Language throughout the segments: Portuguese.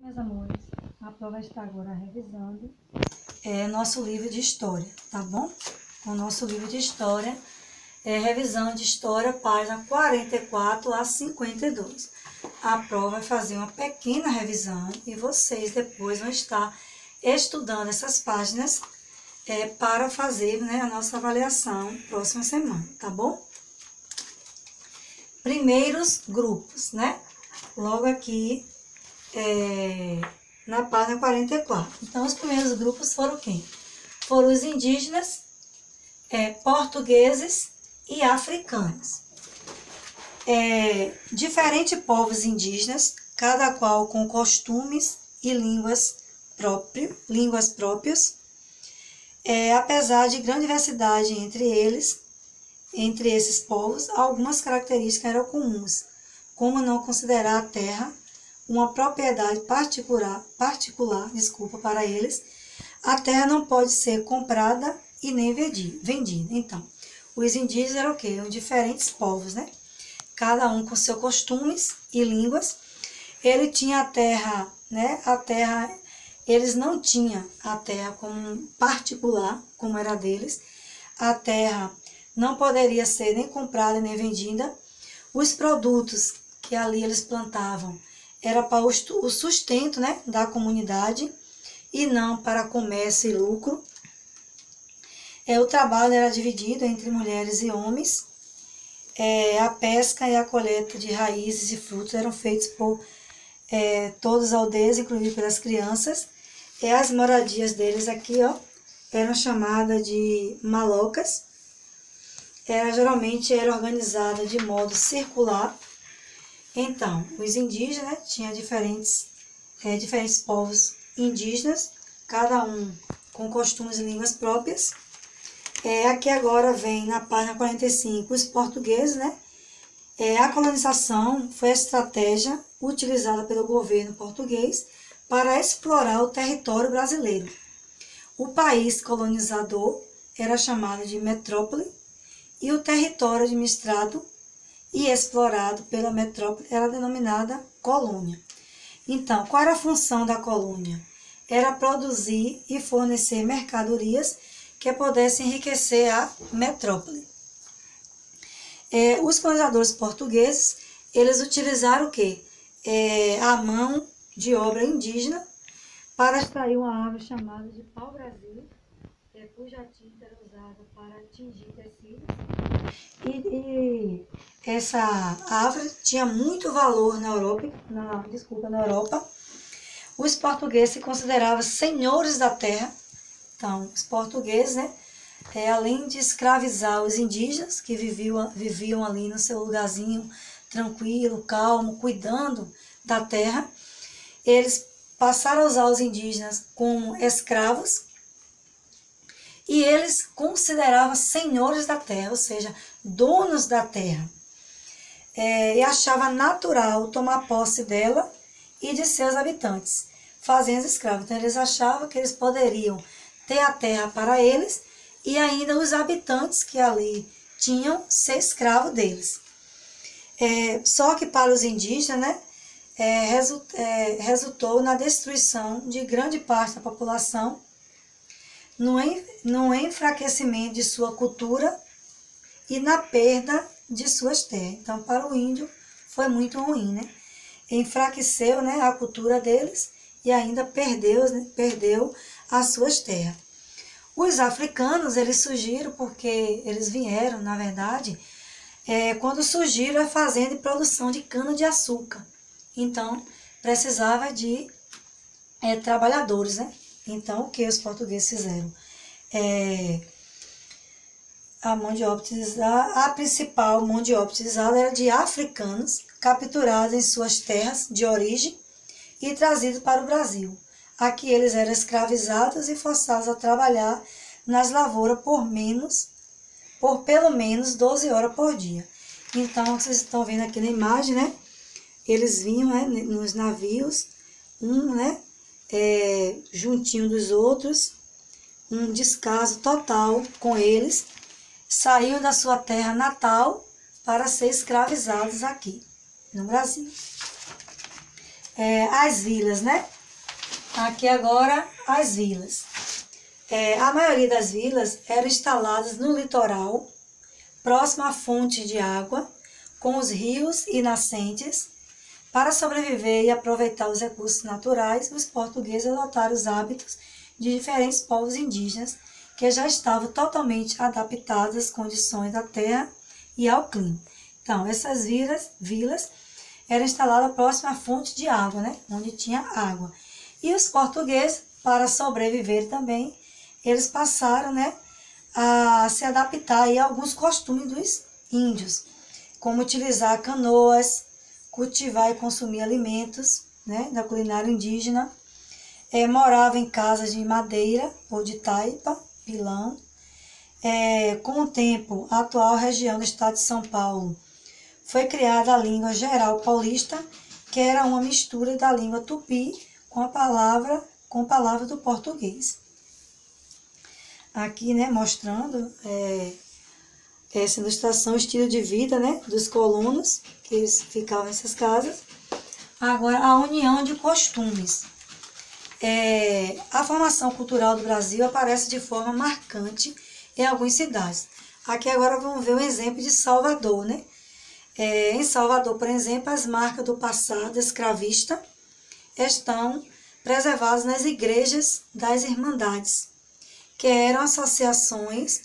Meus amores, a prova está agora revisando nosso livro de história, tá bom? O nosso livro de história revisão de história, página 44 a 52. A prova vai fazer uma pequena revisão e vocês depois vão estar estudando essas páginas para fazer, né, a nossa avaliação próxima semana, tá bom? Primeiros grupos, né? Logo aqui na página 44. Então, os primeiros grupos foram quem? Foram os indígenas, portugueses e africanos. Diferentes povos indígenas, cada qual com costumes e línguas próprias, apesar de grande diversidade entre esses povos, algumas características eram comuns, como não considerar a terra uma propriedade particular para eles. A terra não pode ser comprada e nem vendida. Então, os indígenas eram o quê? Eram diferentes povos, né? Cada um com seus costumes e línguas. Ele tinha a terra, né? Eles não tinham a terra como particular, como era deles. A terra não poderia ser nem comprada nem vendida. Os produtos que ali eles plantavam era para o sustento, né, da comunidade e não para comércio e lucro. O trabalho era dividido entre mulheres e homens. A pesca e a coleta de raízes e frutos eram feitos por todas as aldeias, inclusive pelas crianças. As moradias deles aqui, ó, eram chamadas de malocas. Geralmente era organizada de modo circular. Então, os indígenas, né, tinham diferentes povos indígenas, cada um com costumes e línguas próprias. Aqui agora vem na página 45 os portugueses, né? A colonização foi a estratégia utilizada pelo governo português para explorar o território brasileiro. O país colonizador era chamado de metrópole e o território administrado e explorado pela metrópole era denominada colônia. Então, qual era a função da colônia? Era produzir e fornecer mercadorias que pudessem enriquecer a metrópole. Os colonizadores portugueses, eles utilizaram o quê? A mão de obra indígena para extrair uma árvore chamada de pau-brasil, cuja tinta era usada para tingir tecidos. E essa árvore tinha muito valor na Europa. Os portugueses se consideravam senhores da terra. Então, os portugueses, né, além de escravizar os indígenas, que viviam ali no seu lugarzinho tranquilo, calmo, cuidando da terra, eles passaram a usar os indígenas como escravos e eles consideravam senhores da terra, ou seja, donos da terra. E achava natural tomar posse dela e de seus habitantes, fazendo escravos. Então, eles achavam que eles poderiam ter a terra para eles e ainda os habitantes que ali tinham ser escravos deles. Só que para os indígenas, né, resultou na destruição de grande parte da população, no enfraquecimento de sua cultura e na perda de suas terras. Então, para o índio foi muito ruim, né? Enfraqueceu, né, a cultura deles e ainda perdeu as suas terras. Os africanos, eles surgiram porque eles vieram, na verdade, quando surgiram a fazenda de produção de cana-de-açúcar. Então, precisava de trabalhadores, né? Então, o que os portugueses fizeram? A principal mão de obra utilizada era de africanos, capturados em suas terras de origem e trazidos para o Brasil. Aqui eles eram escravizados e forçados a trabalhar nas lavouras por pelo menos 12 horas por dia. Então, vocês estão vendo aqui na imagem, né? Eles vinham, né, nos navios, né, juntinho dos outros, um descaso total com eles, saíam da sua terra natal para ser escravizados aqui no Brasil. As vilas, né? Aqui agora as vilas. A maioria das vilas eram instaladas no litoral, próximo à fonte de água, com os rios e nascentes. Para sobreviver e aproveitar os recursos naturais, os portugueses adotaram os hábitos de diferentes povos indígenas que já estavam totalmente adaptados às condições da terra e ao clima. Então, essas vilas eram instaladas próximo à fonte de água, né? Onde tinha água. E os portugueses, para sobreviver também, eles passaram, né, a se adaptar aí a alguns costumes dos índios, como utilizar canoas, cultivar e consumir alimentos, né, da culinária indígena. Morava em casas de madeira ou de taipa, pilão. Com o tempo, a atual região do estado de São Paulo foi criada a língua geral paulista, que era uma mistura da língua tupi com palavras do português. Aqui, né, mostrando essa ilustração, o estilo de vida, né, dos colonos, que eles ficavam nessas casas. Agora, a união de costumes. A formação cultural do Brasil aparece de forma marcante em algumas cidades. Aqui agora vamos ver um exemplo de Salvador, né? Em Salvador, por exemplo, as marcas do passado escravista estão preservadas nas igrejas das Irmandades, que eram associações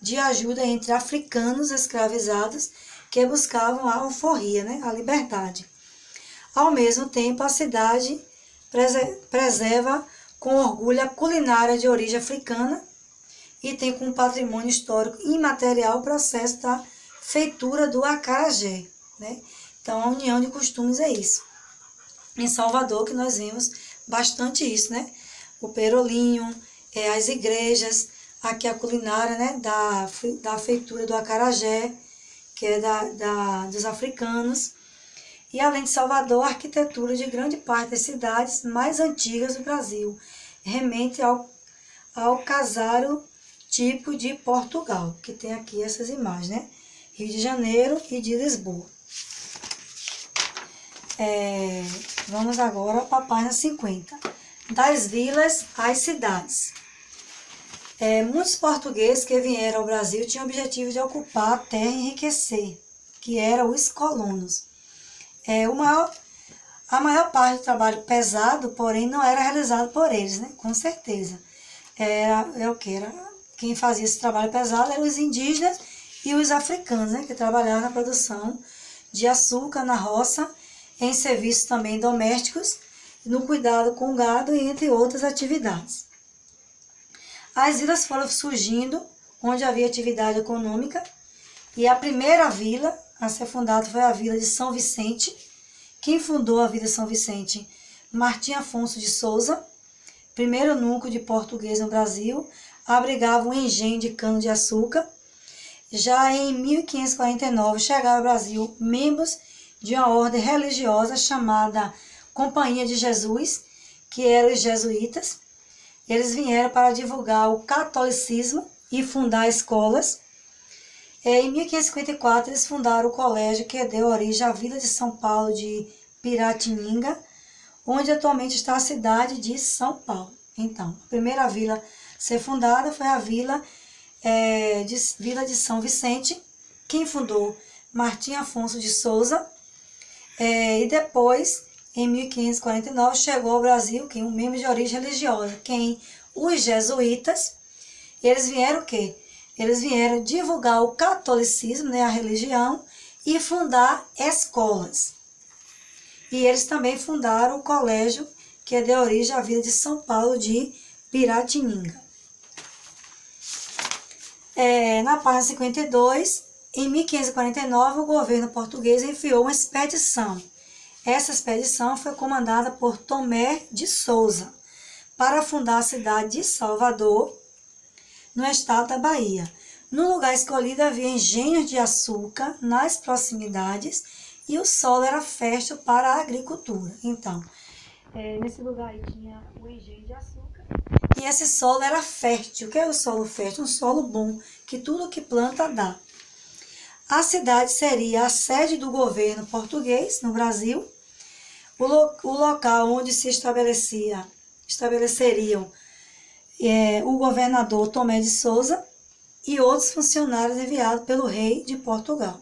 de ajuda entre africanos escravizados que buscavam a alforria, né? A liberdade. Ao mesmo tempo, a cidade preserva com orgulho a culinária de origem africana e tem como patrimônio histórico imaterial o processo da feitura do acarajé, né? Então, a união de costumes é isso. Em Salvador, que nós vemos bastante isso, né? O perolinho, as igrejas, aqui a culinária, né? Da feitura do acarajé, que é dos africanos. E além de Salvador, a arquitetura de grande parte das cidades mais antigas do Brasil remente ao casário tipo de Portugal, que tem aqui essas imagens, né? Rio de Janeiro e de Lisboa. Vamos agora para a página 50. Das vilas às cidades. Muitos portugueses que vieram ao Brasil tinham o objetivo de ocupar a terra e enriquecer, que eram os colonos. A maior parte do trabalho pesado, porém, não era realizado por eles, né? Com certeza. Quem fazia esse trabalho pesado eram os indígenas e os africanos, né? Que trabalhavam na produção de açúcar na roça, em serviços também domésticos, no cuidado com o gado e entre outras atividades. As vilas foram surgindo onde havia atividade econômica e a primeira vila a ser fundada foi a vila de São Vicente. Quem fundou a vila de São Vicente? Martim Afonso de Souza, primeiro núcleo de português no Brasil, abrigava um engenho de cana-de-açúcar. Já em 1549 chegaram ao Brasil membros de uma ordem religiosa chamada Companhia de Jesus, que eram os jesuítas. Eles vieram para divulgar o catolicismo e fundar escolas. Em 1554, eles fundaram o colégio que deu origem à Vila de São Paulo de Piratininga, onde atualmente está a cidade de São Paulo. Então, a primeira vila a ser fundada foi a Vila de São Vicente. Quem fundou? Martim Afonso de Souza. E depois, em 1549, chegou ao Brasil um membro de origem religiosa. Os jesuítas. Eles vieram o quê? Eles vieram divulgar o catolicismo, né, a religião, e fundar escolas. E eles também fundaram o colégio que deu origem à Vila de São Paulo de Piratininga. Na página 52, em 1549, o governo português enviou uma expedição. Essa expedição foi comandada por Tomé de Souza para fundar a cidade de Salvador, no estado da Bahia. No lugar escolhido havia engenhos de açúcar nas proximidades e o solo era fértil para a agricultura. Então, nesse lugar aí tinha o engenho de açúcar e esse solo era fértil. O que é o solo fértil? Um solo bom, que tudo que planta dá. A cidade seria a sede do governo português no Brasil, o local onde se estabeleceriam o governador Tomé de Souza e outros funcionários enviados pelo rei de Portugal.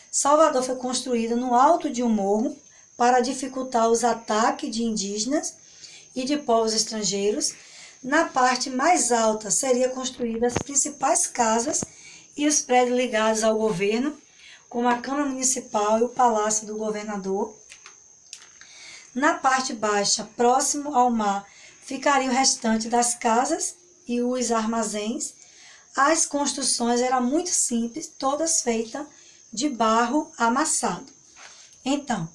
Salvador foi construída no alto de um morro para dificultar os ataques de indígenas e de povos estrangeiros. Na parte mais alta seria construídas as principais casas e os prédios ligados ao governo, como a Câmara Municipal e o Palácio do Governador. Na parte baixa, próximo ao mar, ficaria o restante das casas e os armazéns. As construções eram muito simples, todas feitas de barro amassado. Então,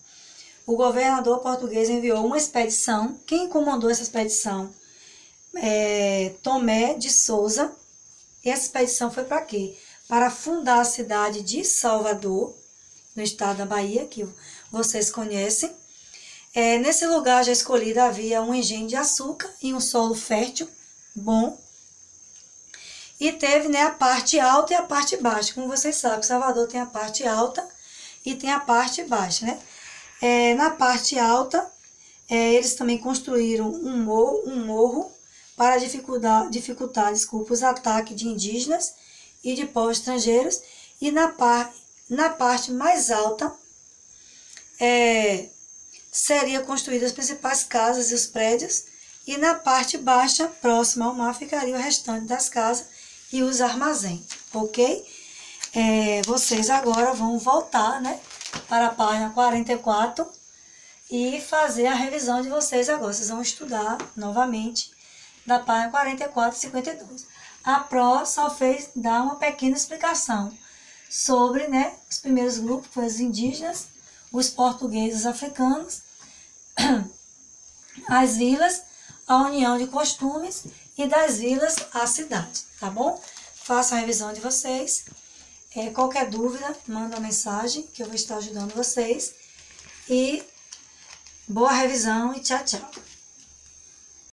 o governador português enviou uma expedição. Quem comandou essa expedição? Tomé de Souza. E essa expedição foi para quê? Para fundar a cidade de Salvador, no estado da Bahia, que vocês conhecem. Nesse lugar já escolhido havia um engenho de açúcar e um solo fértil, bom. E teve, né, a parte alta e a parte baixa. Como vocês sabem, Salvador tem a parte alta e tem a parte baixa, né? Na parte alta, eles também construíram um morro para dificultar os ataques de indígenas e de povos estrangeiros. E na parte mais alta, seriam construídas as principais casas e os prédios. E na parte baixa, próxima ao mar, ficaria o restante das casas e os armazéns, ok? Vocês agora vão voltar, né, para a página 44 e fazer a revisão de vocês agora. Vocês vão estudar novamente da página 44 e 52. A Pro só fez dar uma pequena explicação sobre, né, os primeiros grupos, que foram os indígenas, os portugueses, os africanos, as vilas, a união de costumes e das vilas a cidade, tá bom? Façam a revisão de vocês. Qualquer dúvida, manda uma mensagem que eu vou estar ajudando vocês. E boa revisão e tchau, tchau.